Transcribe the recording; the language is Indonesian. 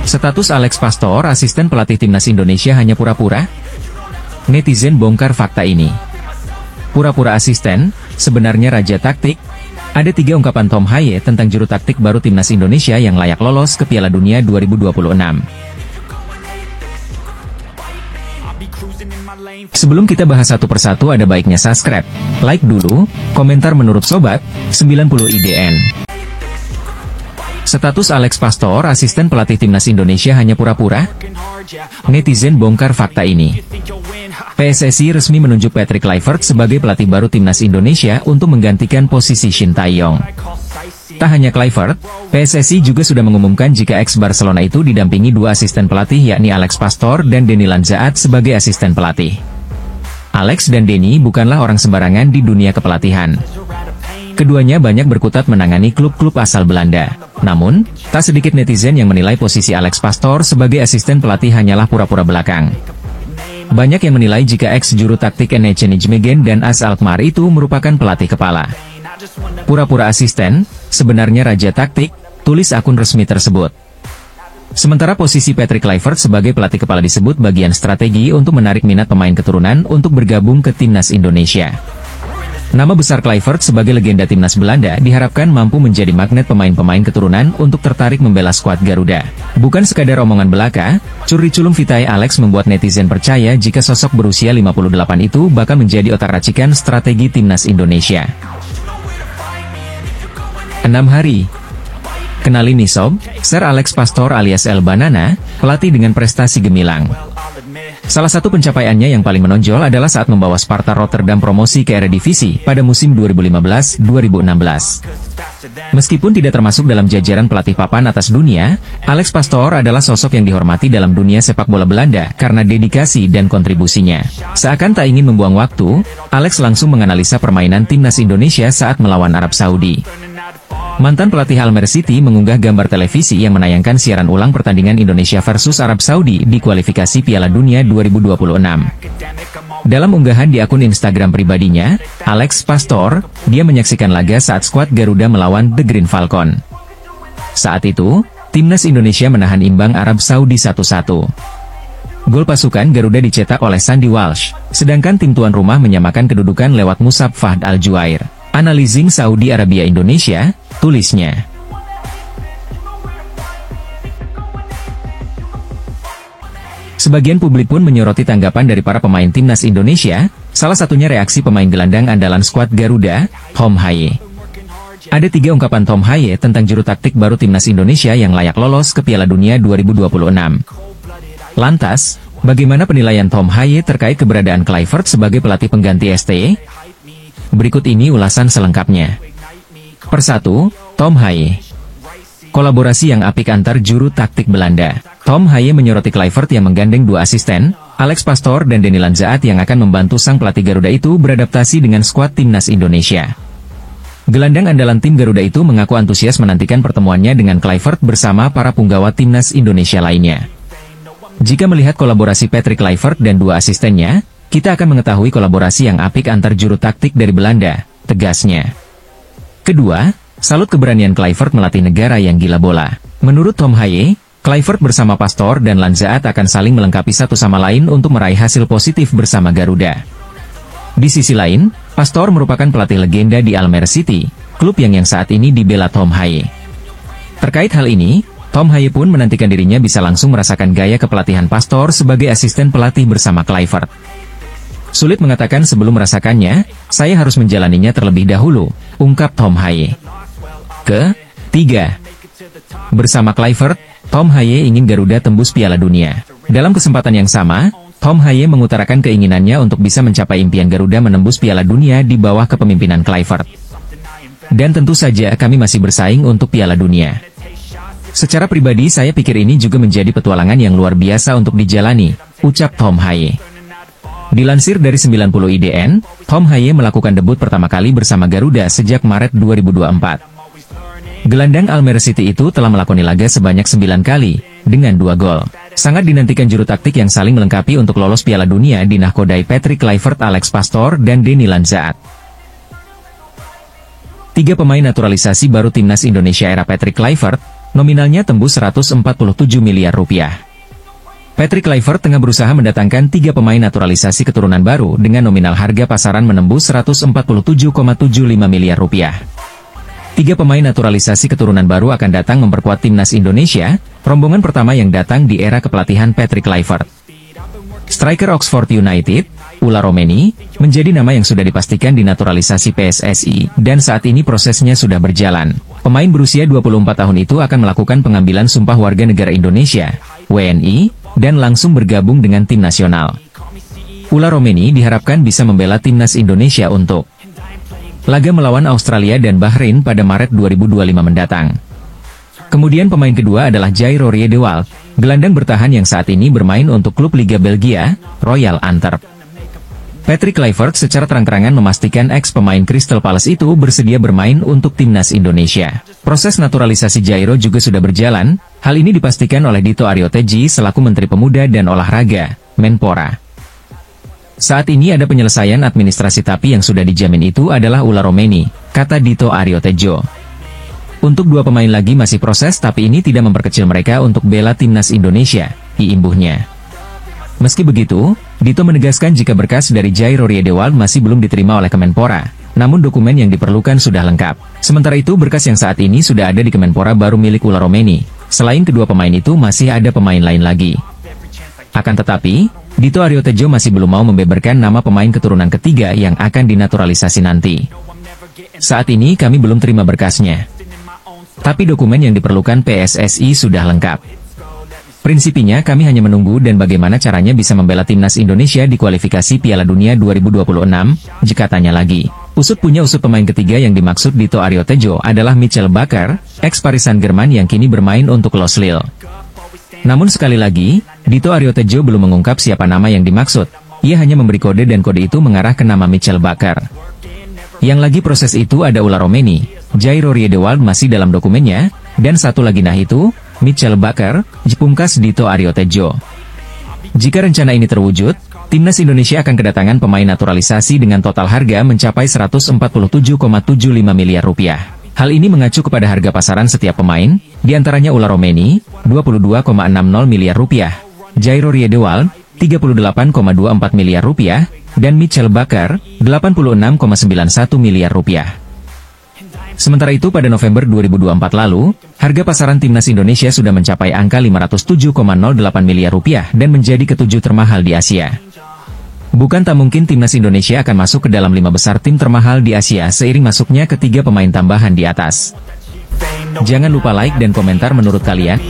Status Alex Pastor, asisten pelatih timnas Indonesia, hanya pura-pura? Netizen bongkar fakta ini. Pura-pura asisten, sebenarnya raja taktik. Ada 3 ungkapan Tom Haye tentang juru taktik baru timnas Indonesia yang layak lolos ke Piala Dunia 2026. Sebelum kita bahas satu persatu, ada baiknya subscribe, like dulu, komentar menurut Sobat 90 IDN. Status Alex Pastor, asisten pelatih timnas Indonesia, hanya pura-pura? Netizen bongkar fakta ini. PSSI resmi menunjuk Patrick Kluivert sebagai pelatih baru timnas Indonesia untuk menggantikan posisi Shin Tae-yong. Tak hanya Kluivert, PSSI juga sudah mengumumkan jika ex-Barcelona itu didampingi 2 asisten pelatih, yakni Alex Pastor dan Denny Lanzaat sebagai asisten pelatih. Alex dan Denny bukanlah orang sembarangan di dunia kepelatihan. Keduanya banyak berkutat menangani klub-klub asal Belanda. Namun, tak sedikit netizen yang menilai posisi Alex Pastor sebagai asisten pelatih hanyalah pura-pura belakang. Banyak yang menilai jika ex-juru taktik NEC Nijmegen dan AS Alkmaar itu merupakan pelatih kepala. Pura-pura asisten, sebenarnya raja taktik, tulis akun resmi tersebut. Sementara posisi Patrick Kluivert sebagai pelatih kepala disebut bagian strategi untuk menarik minat pemain keturunan untuk bergabung ke timnas Indonesia. Nama besar Kluivert sebagai legenda timnas Belanda diharapkan mampu menjadi magnet pemain-pemain keturunan untuk tertarik membela skuad Garuda. Bukan sekadar omongan belaka, curriculum vitae Alex membuat netizen percaya jika sosok berusia 58 itu bakal menjadi otak racikan strategi timnas Indonesia. 6 hari. Kenali nih sob, Sir Alex Pastor alias El Banana, pelatih dengan prestasi gemilang. Salah satu pencapaiannya yang paling menonjol adalah saat membawa Sparta Rotterdam promosi ke Eredivisie pada musim 2015-2016. Meskipun tidak termasuk dalam jajaran pelatih papan atas dunia, Alex Pastor adalah sosok yang dihormati dalam dunia sepak bola Belanda karena dedikasi dan kontribusinya. Seakan tak ingin membuang waktu, Alex langsung menganalisa permainan timnas Indonesia saat melawan Arab Saudi. Mantan pelatih Almer City mengunggah gambar televisi yang menayangkan siaran ulang pertandingan Indonesia versus Arab Saudi di kualifikasi Piala Dunia 2026. Dalam unggahan di akun Instagram pribadinya, Alex Pastor, dia menyaksikan laga saat skuad Garuda melawan The Green Falcon. Saat itu, timnas Indonesia menahan imbang Arab Saudi 1-1. Gol pasukan Garuda dicetak oleh Sandy Walsh, sedangkan tim tuan rumah menyamakan kedudukan lewat Musab Fahd Al-Juair. Analizing Saudi Arabia Indonesia, tulisnya. Sebagian publik pun menyoroti tanggapan dari para pemain timnas Indonesia, salah satunya reaksi pemain gelandang andalan skuad Garuda, Tom Haye. Ada 3 ungkapan Tom Haye tentang juru taktik baru timnas Indonesia yang layak lolos ke Piala Dunia 2026. Lantas, bagaimana penilaian Tom Haye terkait keberadaan Kluivert sebagai pelatih pengganti ST? Berikut ini ulasan selengkapnya. Persatu, Tom Haye. Kolaborasi yang apik antar juru taktik Belanda. Tom Haye menyoroti Kluivert yang menggandeng 2 asisten, Alex Pastor dan Denny Lanzaat yang akan membantu sang pelatih Garuda itu beradaptasi dengan skuad timnas Indonesia. Gelandang andalan tim Garuda itu mengaku antusias menantikan pertemuannya dengan Kluivert bersama para punggawa timnas Indonesia lainnya. Jika melihat kolaborasi Patrick Kluivert dan 2 asistennya, kita akan mengetahui kolaborasi yang apik antar juru taktik dari Belanda, tegasnya. Kedua, salut keberanian Kluivert melatih negara yang gila bola. Menurut Tom Haye, Kluivert bersama Pastor dan Lanzaat akan saling melengkapi satu sama lain untuk meraih hasil positif bersama Garuda. Di sisi lain, Pastor merupakan pelatih legenda di Almer City, klub yang saat ini dibela Tom Haye. Terkait hal ini, Tom Haye pun menantikan dirinya bisa langsung merasakan gaya kepelatihan Pastor sebagai asisten pelatih bersama Kluivert. Sulit mengatakan sebelum merasakannya, saya harus menjalaninya terlebih dahulu, ungkap Tom Haye. Ketiga, bersama Kluivert, Tom Haye ingin Garuda tembus Piala Dunia. Dalam kesempatan yang sama, Tom Haye mengutarakan keinginannya untuk bisa mencapai impian Garuda menembus Piala Dunia di bawah kepemimpinan Kluivert. Dan tentu saja kami masih bersaing untuk Piala Dunia. Secara pribadi saya pikir ini juga menjadi petualangan yang luar biasa untuk dijalani, ucap Tom Haye. Dilansir dari 90 IDN, Tom Haye melakukan debut pertama kali bersama Garuda sejak Maret 2024. Gelandang Almer City itu telah melakoni laga sebanyak 9 kali, dengan 2 gol. Sangat dinantikan juru taktik yang saling melengkapi untuk lolos Piala Dunia di nahkodai Patrick Kluivert, Alex Pastor, dan Denny Lanzaat. 3 pemain naturalisasi baru timnas Indonesia era Patrick Kluivert, Nominalnya tembus 147 miliar rupiah. Patrick Kluivert tengah berusaha mendatangkan 3 pemain naturalisasi keturunan baru dengan nominal harga pasaran menembus 147,75 miliar rupiah. 3 pemain naturalisasi keturunan baru akan datang memperkuat timnas Indonesia, rombongan pertama yang datang di era kepelatihan Patrick Kluivert. Striker Oxford United, Ula Romeni, menjadi nama yang sudah dipastikan dinaturalisasi PSSI, dan saat ini prosesnya sudah berjalan. Pemain berusia 24 tahun itu akan melakukan pengambilan sumpah warga negara Indonesia, WNI, dan langsung bergabung dengan tim nasional. Ula Romeni diharapkan bisa membela timnas Indonesia untuk laga melawan Australia dan Bahrain pada Maret 2025 mendatang. Kemudian pemain kedua adalah Jairo Riedewald, gelandang bertahan yang saat ini bermain untuk klub Liga Belgia, Royal Antwerp. Patrick Kluivert secara terang-terangan memastikan ex-pemain Crystal Palace itu bersedia bermain untuk timnas Indonesia. Proses naturalisasi Jairo juga sudah berjalan, hal ini dipastikan oleh Dito Aryo Teji selaku Menteri Pemuda dan Olahraga, Menpora. Saat ini ada penyelesaian administrasi tapi yang sudah dijamin itu adalah Ula Romeni, kata Dito Aryo Tejo. Untuk 2 pemain lagi masih proses tapi ini tidak memperkecil mereka untuk bela timnas Indonesia, iimbuhnya. Meski begitu, Dito menegaskan jika berkas dari Jairo Riedewald masih belum diterima oleh Kemenpora, namun dokumen yang diperlukan sudah lengkap. Sementara itu berkas yang saat ini sudah ada di Kemenpora baru milik Ula Romeni. Selain kedua pemain itu masih ada pemain lain lagi. Akan tetapi, Dito Aryo Tejo masih belum mau membeberkan nama pemain keturunan ketiga yang akan dinaturalisasi nanti. Saat ini kami belum terima berkasnya. Tapi dokumen yang diperlukan PSSI sudah lengkap. Prinsipnya kami hanya menunggu dan bagaimana caranya bisa membela timnas Indonesia di kualifikasi Piala Dunia 2026, jika tanya lagi. Usut pemain ketiga yang dimaksud Dito Aryo Tejo adalah Michel Bakker, ex-Paris Saint-Germain yang kini bermain untuk Los Lille. Namun sekali lagi, Dito Aryo Tejo belum mengungkap siapa nama yang dimaksud. Ia hanya memberi kode dan kode itu mengarah ke nama Michel Bakker. Yang lagi proses itu ada Ula Romeni, Jairo Riedewald masih dalam dokumennya, dan satu lagi nah itu, Michel Bakker, Jepungkas Dito Aryo Tejo. Jika rencana ini terwujud, timnas Indonesia akan kedatangan pemain naturalisasi dengan total harga mencapai 147,75 miliar rupiah. Hal ini mengacu kepada harga pasaran setiap pemain, diantaranya Ula Romeni, 22,60 miliar rupiah, Jairo Riedewald, 38,24 miliar rupiah, dan Michel Bakker, 86,91 miliar rupiah. Sementara itu pada November 2024 lalu, harga pasaran timnas Indonesia sudah mencapai angka 507,08 miliar rupiah dan menjadi ketujuh termahal di Asia. Bukan tak mungkin timnas Indonesia akan masuk ke dalam 5 besar tim termahal di Asia seiring masuknya ketiga pemain tambahan di atas. Jangan lupa like dan komentar menurut kalian.